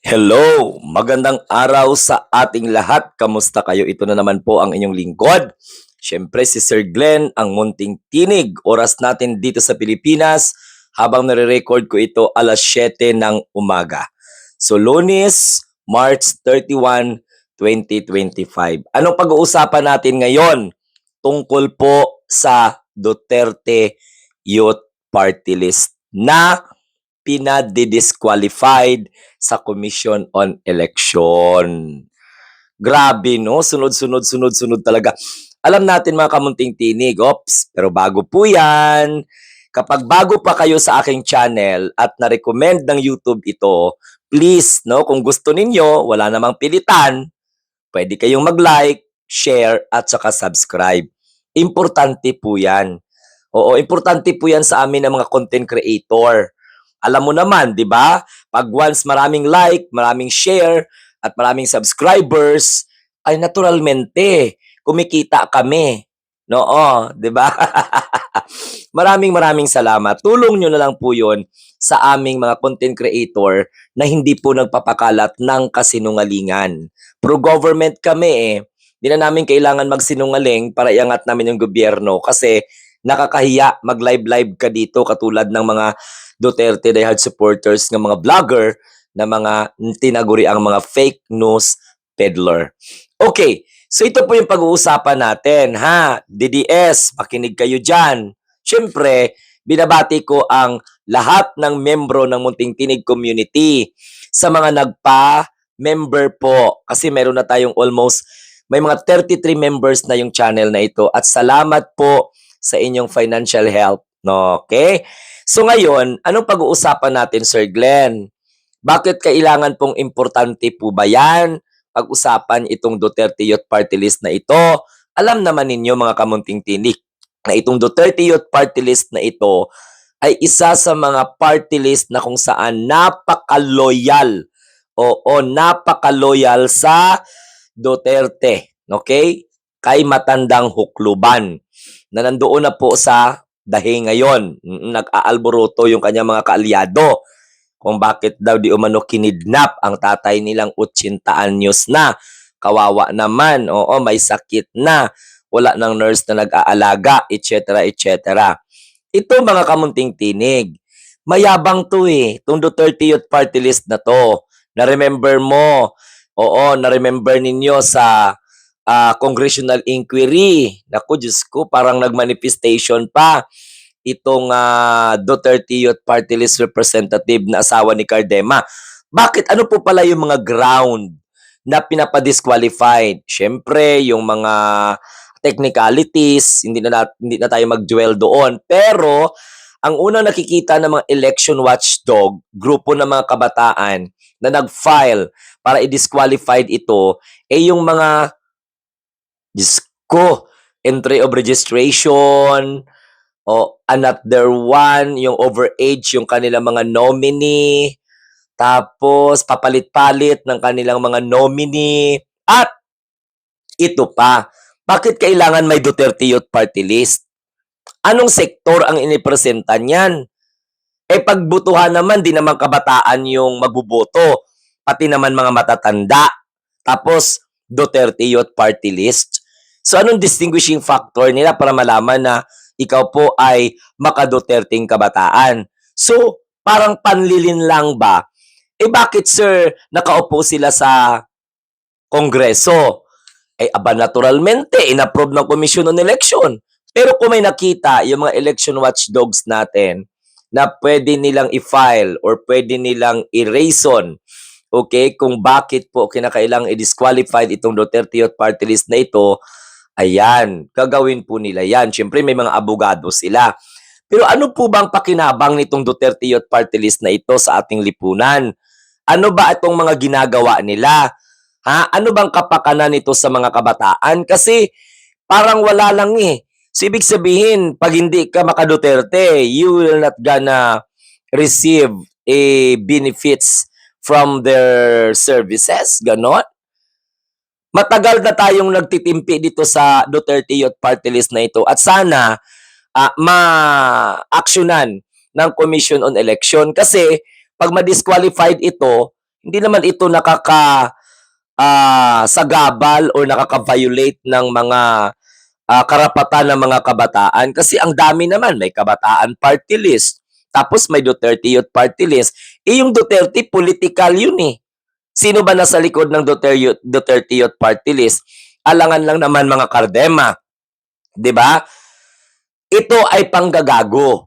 Hello! Magandang araw sa ating lahat. Kamusta kayo? Ito na naman po ang inyong lingkod. Siyempre si Sir Glenn, ang munting tinig. Oras natin dito sa Pilipinas habang nare-record ko ito alas 7 ng umaga. So Lunes, March 31, 2025. Anong pag-uusapan natin ngayon? Tungkol po sa Duterte Youth Party List na pinadidisqualified sa Commission on Election. Grabe, no? Sunod-sunod, sunod-sunod talaga. Alam natin mga kamunting tinig, pero bago po yan, kapag bago pa kayo sa aking channel at na-recommend ng YouTube ito, please, no, kung gusto ninyo, wala namang pilitan, pwede kayong mag-like, share, at saka subscribe. Importante po yan. Oo, importante po yan sa amin ng mga content creator. Alam mo naman, di ba? Pag once maraming like, maraming share, at maraming subscribers, ay naturalmente, kumikita kami. Oo, di ba? Maraming salamat. Tulong nyo na lang po yun sa aming mga content creator na hindi po nagpapakalat ng kasinungalingan. Pro-government kami eh. Hindi na namin kailangan magsinungaling para iangat namin yung gobyerno kasi nakakahiya mag-live-live ka dito katulad ng mga Duterte diehard supporters ng mga vlogger na mga tinaguri ang mga fake news peddler. Okay, so ito po yung pag-uusapan natin, ha? DDS, makinig kayo dyan. Siyempre, binabati ko ang lahat ng membro ng Munting Tinig Community sa mga nagpa-member po. Kasi meron na tayong almost, may mga 33 members na yung channel na ito. At salamat po sa inyong financial help. No, okay? So ngayon, anong pag-uusapan natin, Sir Glenn? Bakit kailangan pong importante po ba yan? Pag-usapan itong Duterte Youth Party List na ito. Alam naman ninyo mga kamunting tinik na itong Duterte Youth Party List na ito ay isa sa mga party list na kung saan napaka-loyal. Oo, napaka-loyal sa Duterte. Okay? Kay matandang hukluban na nandoon na po sa dahi ngayon. Nag-aalboroto yung kanyang mga kaalyado kung bakit daw di umano kinidnap ang tatay nilang 80 anyos na. Kawawa naman, oo, may sakit na, wala nang nurse na nag-aalaga, etc. etc. Ito mga kamunting tinig, mayabang to eh, itong Duterte Youth Party List na to. Na-remember mo, oo, na-remember ninyo sa congressional inquiry. Naku, Diyos ko, parang nag-manifestation pa itong Duterte Youth Party List representative na asawa ni Cardema. Bakit? Ano po pala yung mga ground na pinapadisqualified? Siyempre, yung mga technicalities, hindi na tayo mag-dwell doon. Pero, ang unang nakikita ng mga election watchdog, grupo ng mga kabataan na nag-file para i-disqualified ito, yung mga Diyos ko, entry of registration, o another one, yung overage, yung kanilang mga nominee, tapos papalit-palit ng kanilang mga nominee, at ito pa, bakit kailangan may Duterte Youth Party List? Anong sektor ang inipresenta niyan? Pagbutuhan naman, di naman kabataan yung magbuboto, pati naman mga matatanda. Tapos, Duterte Youth Party List. So, anong distinguishing factor nila para malaman na ikaw po ay makaduterting kabataan? So, parang panlilin lang ba? Bakit sir, nakaupo sila sa Kongreso? Aba naturalmente, inapprove ng Commission on Election. Pero kung may nakita yung mga election watchdogs natin na pwede nilang i-file or pwede nilang i-reason, okay, kung bakit po kinakailangang i-disqualified itong Duterte Youth Party List na ito, ayan, gagawin po nila yan. Siyempre may mga abogado sila. Pero ano po bang pakinabang nitong Duterte Youth Party List na ito sa ating lipunan? Ano ba itong mga ginagawa nila? Ha? Ano bang kapakanan nito sa mga kabataan? Kasi parang wala lang eh. So, ibig sabihin, pag hindi ka maka-Duterte, you will not gonna receive benefits from their services. Ganon. Matagal na tayong nagtitimpi dito sa Duterte Youth Party List na ito at sana ma-actionan ng Commission on Election kasi pag ma-disqualified ito, Hindi naman ito sagabal or nakaka-violate ng mga karapatan ng mga kabataan kasi ang dami naman, may kabataan party list, tapos may Duterte Youth Party List. Yung Duterte, political yun eh. Sino ba nasa likod ng Duterte Youth Party List? Alangan lang naman mga kardema. 'Di ba? Ito ay panggagago.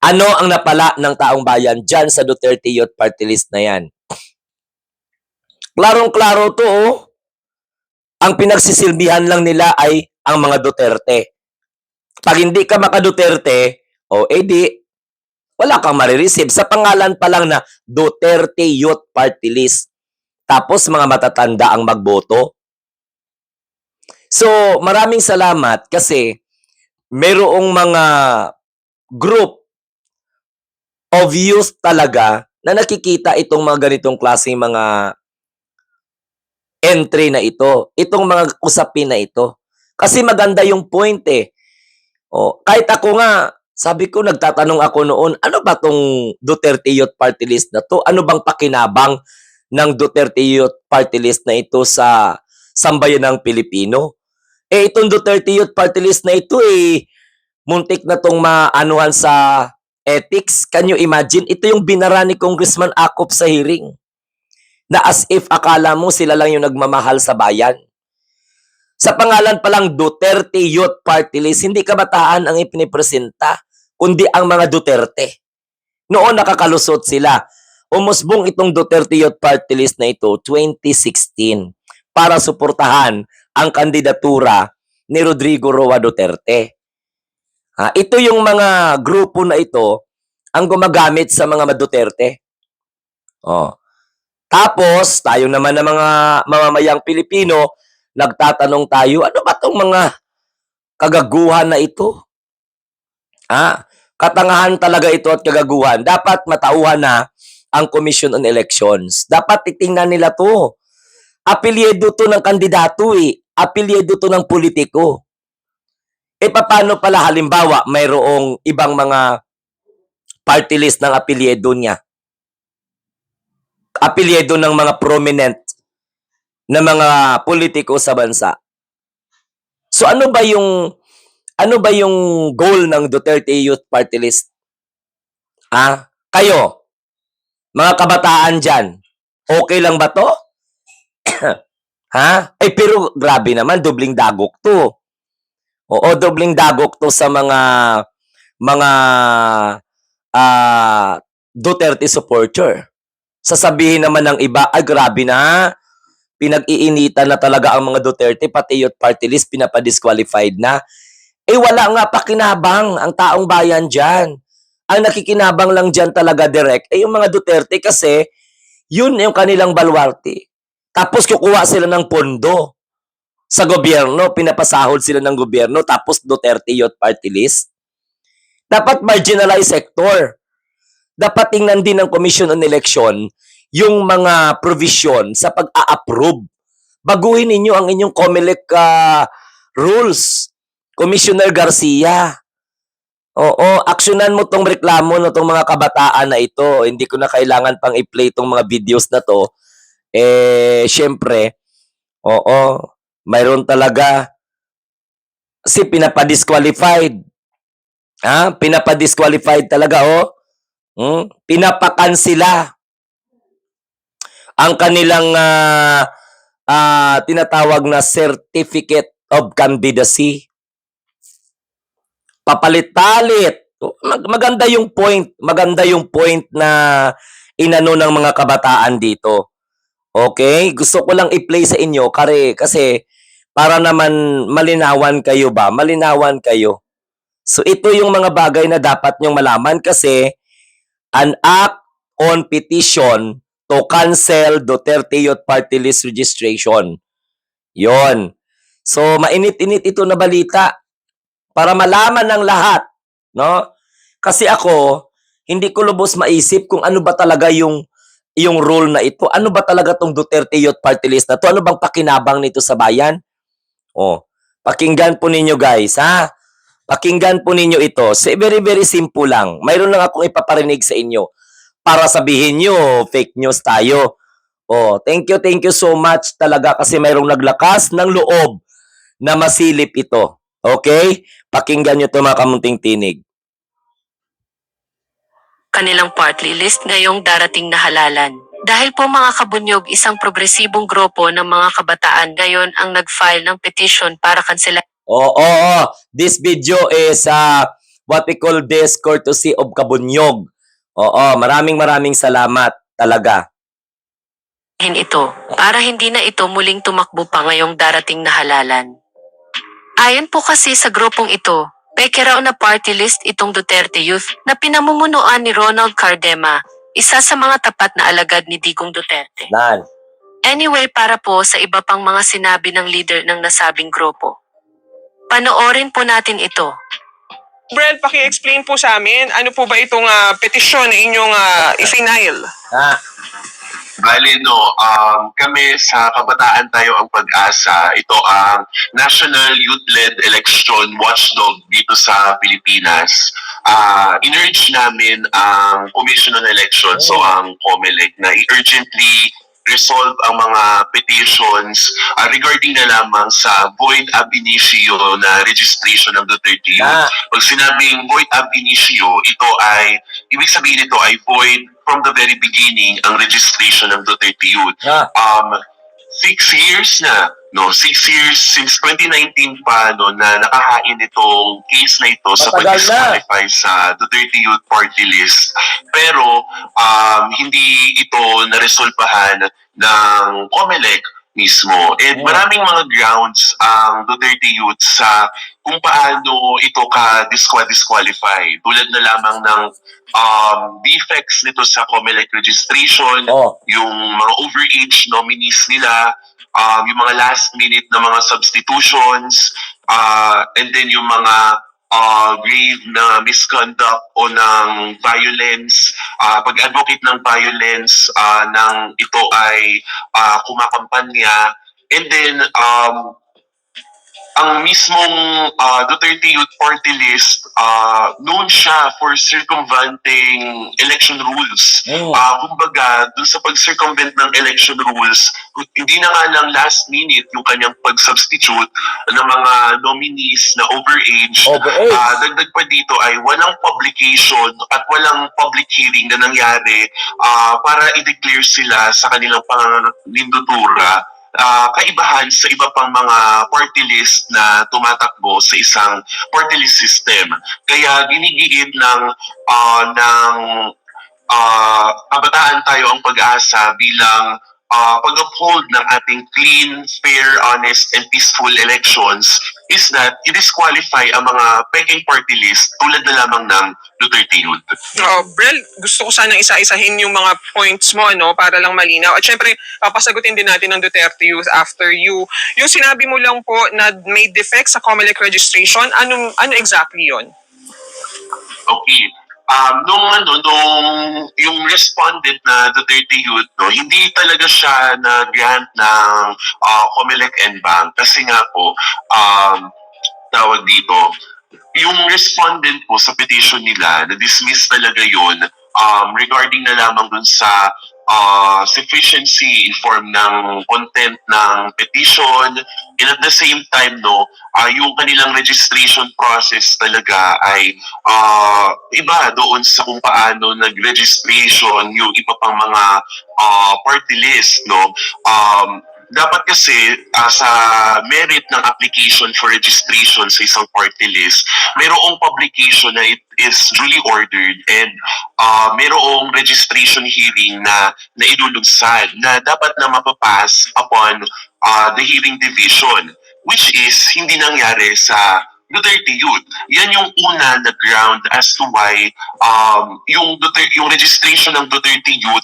Ano ang napala ng taong bayan dyan sa Duterte Youth Party List na yan? Klarong-klaro to, oh. Ang pinagsisilbihan lang nila ay ang mga Duterte. Pag hindi ka maka-Duterte, di, wala kang marireceive. Sa pangalan pa lang na Duterte Youth Party List. Tapos mga matatanda ang magboto. So, maraming salamat kasi mayroong mga group of youth talaga na nakikita itong mga ganitong klaseng mga entry na ito, itong mga usapin na ito. Kasi maganda yung point eh. Kahit ako nga, sabi ko, nagtatanong ako noon, ano ba tong Duterte Youth Party List na to? Ano bang pakinabang ng Duterte Youth Party List na ito sa sambayan ng Pilipino? Itong Duterte Youth Party List na ito muntik na tong maanuhan sa ethics. Can you imagine? Ito yung binara ni Congressman Acop sa hearing. Na as if akala mo sila lang yung nagmamahal sa bayan. Sa pangalan pa lang Duterte Youth Party List, hindi kabataan ang ipinipresenta, kundi ang mga Duterte. Noon nakakalusot sila. Umusbong itong Duterte Youth Party List na ito 2016 para suportahan ang kandidatura ni Rodrigo Roa Duterte. Ito yung mga grupo na ito ang gumagamit sa mga Duterte. Tapos, tayo naman ng mga mamamayang Pilipino, nagtatanong tayo, ano ba itong mga kagaguhan na ito? Katangahan talaga ito at kagaguhan. Dapat matauhan na ang Commission on Elections. Dapat titingnan nila to. Apelyido to ng kandidato Apelyido to ng politiko. Paano pala halimbawa mayroong ibang mga party list ng apelyido niya? Apelyido ng mga prominent na mga politiko sa bansa. So ano ba yung goal ng Duterte Youth Party List? Kayo, mga kabataan dyan, okay lang ba to? Pero grabe naman, dobling dagok to. Dobling dagok to sa mga Duterte supporter. Sasabihin naman ng iba, ay grabe na, pinag-iinitan na talaga ang mga Duterte, pati Youth Party List, pinapadisqualified na. Wala nga pakinabang ang taong bayan dyan. Ang nakikinabang lang dyan talaga direct, yung mga Duterte kasi, yun yung kanilang balwarte. Tapos kukuha sila ng pondo sa gobyerno, pinapasahod sila ng gobyerno, tapos Duterte Youth Party List. Dapat marginalized sector. Dapat tingnan din ng Commission on Election yung mga provision sa pag-a-approve. Baguhin ninyo ang inyong COMELEC rules. Commissioner Garcia. Aksyonan mo tong reklamo ng tong mga kabataan na ito. Hindi ko na kailangan pang i-play tong mga videos na to. Syempre, mayroon talaga kasi pinapadisqualified. Pinapadisqualified talaga, pinapakansila ang kanilang tinatawag na Certificate of Candidacy. Papalit-palit. Maganda yung point na inano ng mga kabataan dito. Okay? Gusto ko lang i-play sa inyo kasi para naman malinawan kayo ba? Malinawan kayo. So ito yung mga bagay na dapat nyong malaman kasi an act on petition to cancel Duterte Youth Party List registration. Yon. So mainit-init ito na balita para malaman ng lahat, no? Kasi ako hindi ko lubos maisip kung ano ba talaga yung rule na ito. Ano ba talaga tong Duterte Youth Party List na to? Ano bang pakinabang nito sa bayan? Pakinggan po ninyo guys, Pakinggan po ninyo ito. Very, very simple lang. Mayroon lang akong ipaparinig sa inyo. para sabihin nyo fake news tayo. Oh, thank you so much talaga kasi mayroong naglakas ng loob na masilip ito. Okay? Pakinggan nyo ito mga kamunting tinig. Kanilang party list ngayong darating na halalan. Dahil po mga kabunyog, isang progresibong grupo ng mga kabataan ngayon ang nag-file ng petition para kansela. This video is what we call this courtesy of Kabunyog. Maraming salamat talaga. Ito para hindi na ito muling tumakbo pa ngayong darating na halalan. Ayon po kasi sa grupong ito, peke raw na party list itong Duterte Youth na pinamumunuan ni Ronald Cardema, isa sa mga tapat na alagad ni Digong Duterte. Anyway, para po sa iba pang mga sinabi ng leader ng nasabing grupo. Panoorin po natin ito. Brel, paki-explain po sa amin, ano po ba itong petisyon na inyong i-final? Bali, kami sa Kabataan Tayo ang Pag-asa, ito ang National Youth-Led Election Watchdog dito sa Pilipinas. In-urge namin ang Commission on Elections, so ang COMELEC, na i-urgently resolve ang mga petitions regarding na lamang sa void ab initio na registration ng Duterte Youth. Pag sinabing void ab initio, ito ay, ibig sabihin nito ay void from the very beginning ang registration ng Duterte Youth. 6 years na, 6 years since 2019 pa na nakahain itong case na ito sa pag-disqualify sa Duterte Youth Party List. Pero hindi ito naresolbahan ng COMELEC mismo. And maraming mga grounds ang Duterte Youth sa kung paano ito ka-disqualify. Tulad na lamang ng defects nito sa COMELEC registration, yung mga overage nominees nila, yung mga last minute na mga substitutions, and then yung mga grave na misconduct o ng violence, pag-advocate ng violence ng ito ay kumakampanya. And then ang mismong Duterte Youth Party List, known siya for circumventing election rules. Kumbaga, dun sa pag-circumvent ng election rules, hindi na nga lang last minute yung kanyang pag-substitute ng mga nominees na overage. Dagdag pa dito ay walang publication at walang public hearing na nangyari para i-declare sila sa kanilang panganindutura. Kaibahan sa iba pang mga party list na tumatakbo sa isang party list system. Kaya ginigiit ng Kabataan Tayo ang Pag-asa bilang pag-uphold ng ating clean, fair, honest, and peaceful elections is that i-disqualify ang mga peking party list tulad na lamang ng Duterte Youth. Brel, gusto ko sanang isa-isahin yung mga points mo para lang malinaw. At syempre, papasagutin din natin ng Duterte Youth after you. Yung sinabi mo lang po na may defect sa COMELEC registration, ano exactly yon? Okay. Nung yung respondent na Duterte Youth, hindi talaga siya na-grant ng COMELEC NBank kasi nga po, tawag dito, yung respondent po sa petition nila, na-dismiss talaga yun regarding na lamang dun sa sufficiency in form ng content ng petition, and at the same time yung kanilang registration process talaga ay iba doon sa kung paano nag-registration yung iba pang mga party list, dapat kasi sa merit ng application for registration sa isang party list, mayroong publication na it is duly ordered and mayroong registration hearing na ilulunsad na dapat na mapapass upon the hearing division, which is hindi nangyari sa Duterte Youth. Yan yung una na ground as to why yung registration ng Duterte Youth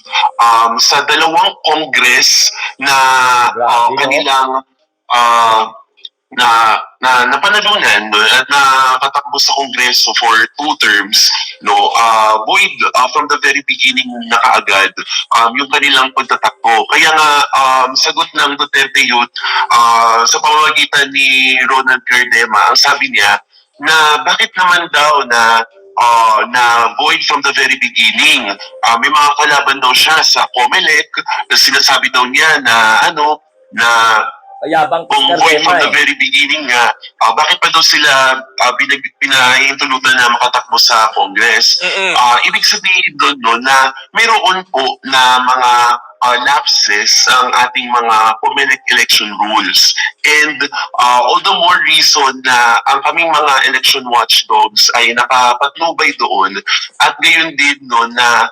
sa dalawang Congress na kanilang napanalunan at nakatakbo sa Kongreso for 2 terms, void from the very beginning na kaagad yung kanilang pagtatakbo. Kaya nga, sagot ng Duterte Youth sa pamamagitan ni Ronald Cardema, ang sabi niya na bakit naman daw na na void from the very beginning. May mga kalaban daw siya sa COMELEC na sinasabi daw niya na na Mayabang kung Mr. void from Rema the eh. very beginning nga, bakit pa daw sila pinahintulutan na makatakbo sa Congress? Ibig sabihin doon no, na mayroon po na mga lapses ang ating mga COMELEC election rules. And all the more reason na ang kaming mga election watchdogs ay nakapatnubay doon at gayon din no na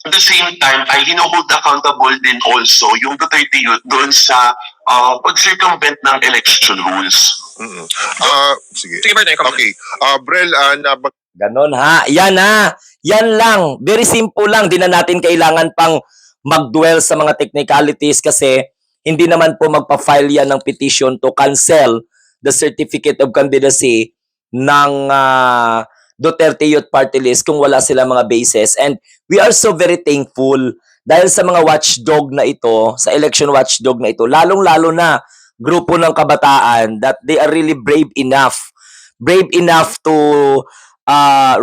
at the same time ay hino-hold accountable din also yung Duterte Youth doon sa pag-circumvent ng election rules. Sige. Sige, Bert, ikaw muna. Okay. Brel, Ganon ha. Yan ha. Yan lang. Very simple lang. Di na natin kailangan pang mag-dwell sa mga technicalities kasi hindi naman po magpa-file yan ng petition to cancel the certificate of candidacy ng Duterte Youth Party List kung wala sila mga bases. And we are so very thankful dahil sa mga watchdog na ito, sa election watchdog na ito, lalong-lalo na grupo ng kabataan that they are really brave enough to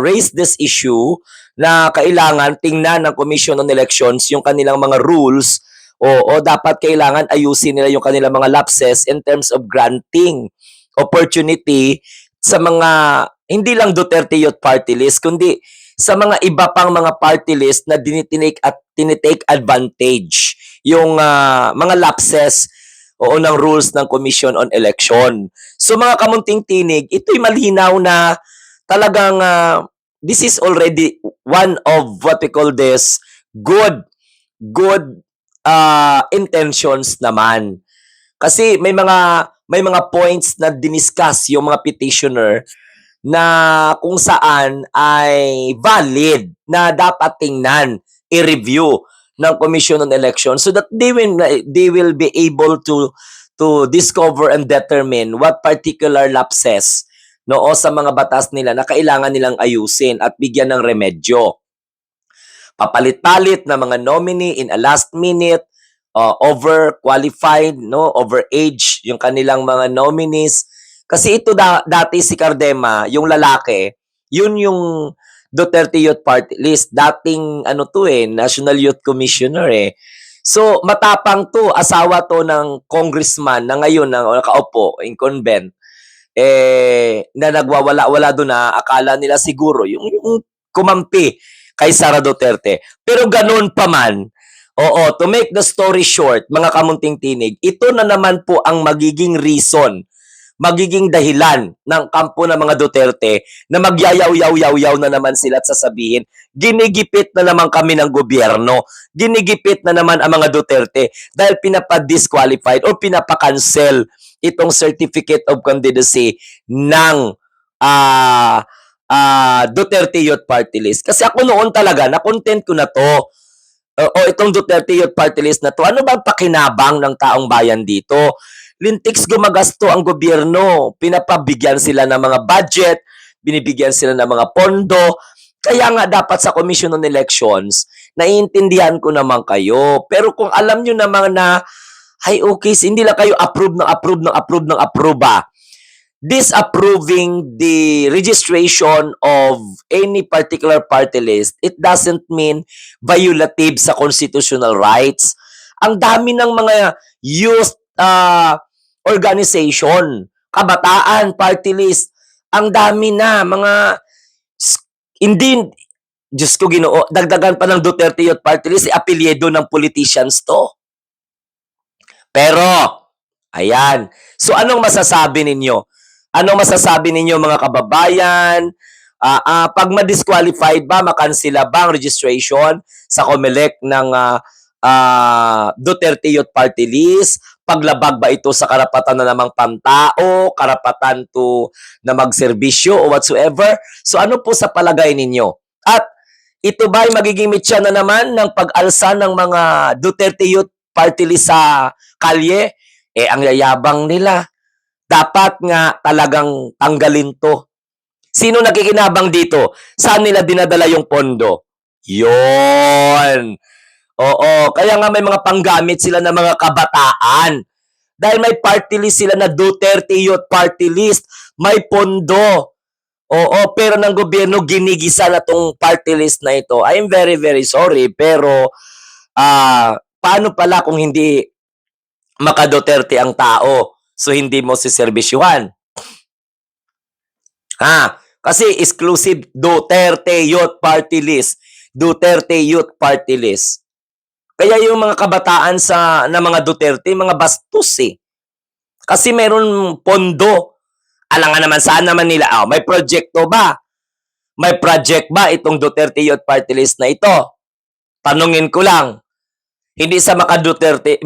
raise this issue na kailangan tingnan ng Commission on Elections yung kanilang mga rules o dapat kailangan ayusin nila yung kanilang mga lapses in terms of granting opportunity sa mga hindi lang Duterte Youth Party List kundi sa mga iba pang mga party list na tinitake advantage yung mga lapses ng rules ng Commission on Election. So mga kamunting tinig, ito'y malinaw na talagang this is already one of what we call this good intentions naman. Kasi may mga points na diniscuss yung mga petitioner na kung saan ay valid na dapat tingnan, i-review ng Commission on Election so that they will be able to discover and determine what particular lapses o sa mga batas nila na kailangan nilang ayusin at bigyan ng remedyo. Papalit-palit na mga nominee in a last minute, overqualified, overage yung kanilang mga nominees. Kasi ito dati si Cardema, yung lalaki, yun yung Duterte Youth Party List. Dating National Youth Commissioner eh. So matapang to, asawa to ng congressman na ngayon nakaupo, incumbent, na nagwawala-wala doon na akala nila siguro yung kumampi kay Sara Duterte. Pero ganun pa man, to make the story short, mga kamunting tinig, ito na naman po ang magiging reason, magiging dahilan ng kampo ng mga Duterte na magyayaw-yaw-yaw na naman sila at sasabihin, ginigipit na naman kami ng gobyerno, ginigipit na naman ang mga Duterte dahil pinapa-disqualified o pinapa-cancel itong certificate of candidacy ng Duterte Youth Party List. Kasi ako noon talaga, na-content ko na to, itong Duterte Youth Party List na to, ano bang pakinabang ng taong bayan dito? Lintiks gumagasto ang gobyerno, pinapabigyan sila ng mga budget, binibigyan sila ng mga pondo, kaya nga dapat sa Commission on Elections, naiintindihan ko naman kayo. Pero kung alam nyo naman na, ay okay, hindi lang kayo approve disapproving the registration of any particular party list, it doesn't mean violative sa constitutional rights. Ang dami ng mga youth organization, kabataan, party list, ang dami na, hindi, Diyos ko Ginoo, dagdagan pa ng Duterte Youth Party List, apelyido ng politicians to. Pero, ayan. So, anong masasabi ninyo? Anong masasabi ninyo mga kababayan? Pag ma-disqualified ba, makansila ba ang registration sa COMELEC ng Duterte Youth Party List? Paglabag ba ito sa karapatan na namang pantao, karapatan to na magserbisyo o whatsoever? So ano po sa palagay ninyo? At ito ba ay magiging mitya na naman ng pag-alsa ng mga Duterte Youth Party List sa kalye? Ang yayabang nila. Dapat nga talagang tanggalin to. Sino nakikinabang dito? Saan nila dinadala yung pondo? Yon. Oo, kaya nga may mga panggamit sila ng mga kabataan. Dahil may party list sila na Duterte Youth Party List. May pondo. Oo, pero ng gobyerno ginigisa na 'tong party list na ito. I am very, very sorry pero, paano pala kung hindi maka-Duterte ang tao, so hindi mo seserbisyuhan? Kasi exclusive Duterte Youth Party List, Duterte Youth Party List. Kaya yung mga kabataan na mga Duterte, mga bastos eh. Kasi meron pondo. Alangan naman saan naman nila, may proyekto ba? May project ba itong Duterte Youth Party List na ito? Tanungin ko lang. Hindi sa maka Duterte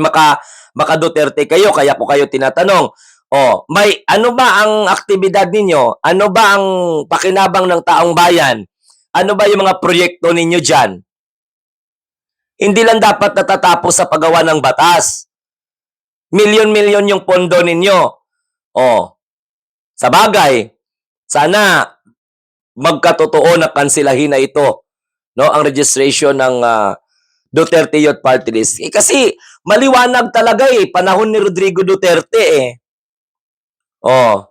kayo, kaya ko kayo tinatanong. May ano ba ang aktibidad ninyo? Ano ba ang pakinabang ng taong bayan? Ano ba yung mga proyekto ninyo diyan? Hindi lang dapat natatapos sa paggawa ng batas. Milyon-milyon yung pondo ninyo. Sa bagay, sana magkatotoo na kansilahin na ito, no, ang registration ng Duterte Youth Party List. Kasi maliwanag talaga panahon ni Rodrigo Duterte 2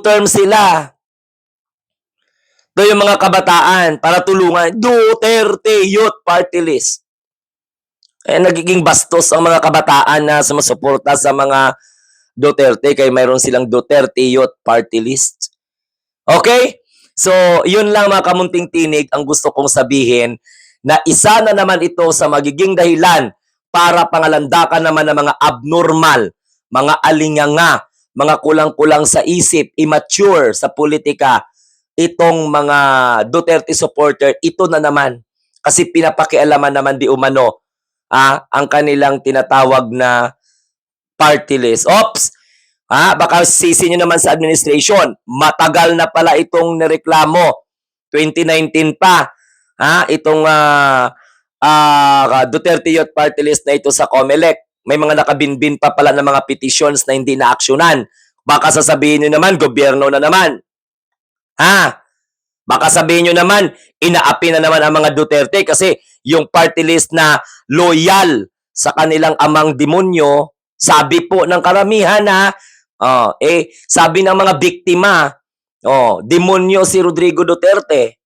terms sila. Ito yung mga kabataan para tulungan Duterte Youth Party List. Nagiging bastos ang mga kabataan na sumusuporta sa mga Duterte kaya mayroon silang Duterte Youth Party List. Okay? So, yun lang mga kamunting tinig ang gusto kong sabihin na isa na naman ito sa magiging dahilan para pangalandakan naman ng mga abnormal, mga alinganga, mga kulang-kulang sa isip, immature sa politika, itong mga Duterte supporter, ito na naman. Kasi pinapakialaman naman di umano ang kanilang tinatawag na party list. Oops! Baka sisi nyo naman sa administration. Matagal na pala itong nireklamo. 2019 pa. Itong Duterte Youth Party List na ito sa COMELEC. May mga nakabinbin pa pala ng mga petitions na hindi na-aksyonan. Baka sasabihin nyo naman, gobyerno na naman. Baka sabihin nyo naman, inaapi na naman ang mga Duterte kasi yung party list na loyal sa kanilang amang demonyo, sabi po ng karamihan sabi ng mga biktima, demonyo si Rodrigo Duterte.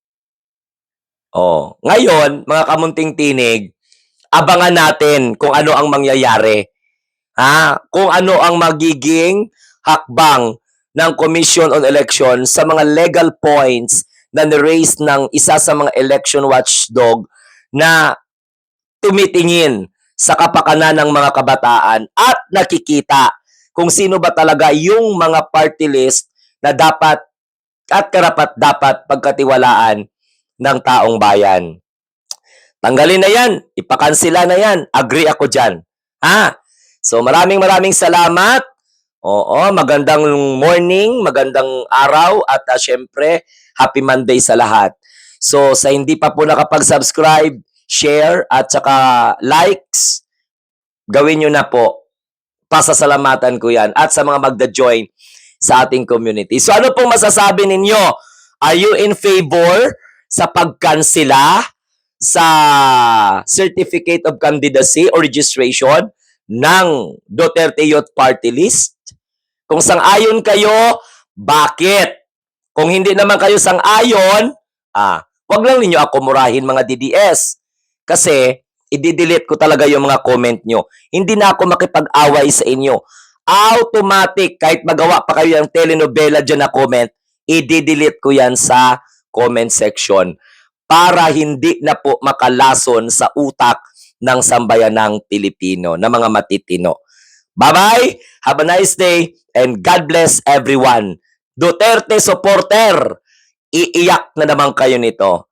Ngayon, mga kamunting tinig, abangan natin kung ano ang mangyayari. Kung ano ang magiging hakbang ng Commission on Elections sa mga legal points na ni-raise ng isa sa mga election watchdog na tumitingin sa kapakanan ng mga kabataan at nakikita kung sino ba talaga yung mga party list na dapat at karapat-dapat pagkatiwalaan ng taong bayan. Tanggalin na yan, ipakansila na yan, agree ako dyan. So maraming salamat. Magandang morning, magandang araw at syempre, happy Monday sa lahat. So sa hindi pa po nakapag-subscribe, share at saka likes, gawin nyo na po. Pasasalamatan ko yan. At sa mga magda-join sa ating community. So ano pong masasabi ninyo? Are you in favor sa pagkansela sa Certificate of Candidacy or Registration ng Duterte Youth Party List? Kung sang-ayon kayo, bakit? Kung hindi naman kayo sang-ayon, wag lang ninyo ako murahin mga DDS. Kasi, i-delete ko talaga yung mga comment nyo. Hindi na ako makipag-away sa inyo. Automatic, kahit magawa pa kayo ng telenovela dyan na comment, i-delete ko yan sa comment section para hindi na po makalason sa utak ng sambayanang Pilipino, na mga matitino. Bye-bye, have a nice day, and God bless everyone. Duterte supporter, iiyak na naman kayo nito.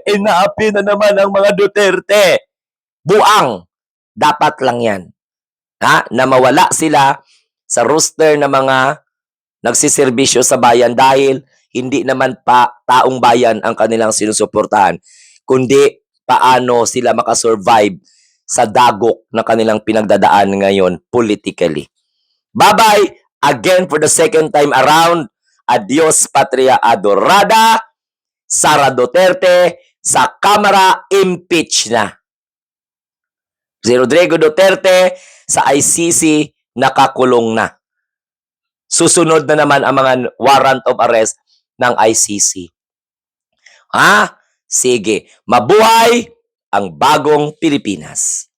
Inaapi na naman ang mga Duterte. Buang. Dapat lang yan. Na mawala sila sa roster ng mga nagsiservisyo sa bayan dahil hindi naman pa taong bayan ang kanilang sinusuportahan, kundi paano sila makasurvive sa dagok na kanilang pinagdadaan ngayon politically. Bye-bye! Again for the second time around, adios patria adorada, Sara Duterte sa Kamara impeach na. Si Rodrigo Duterte sa ICC nakakulong na. Susunod na naman ang mga warrant of arrest ng ICC. Ha? Sige, mabuhay ang bagong Pilipinas.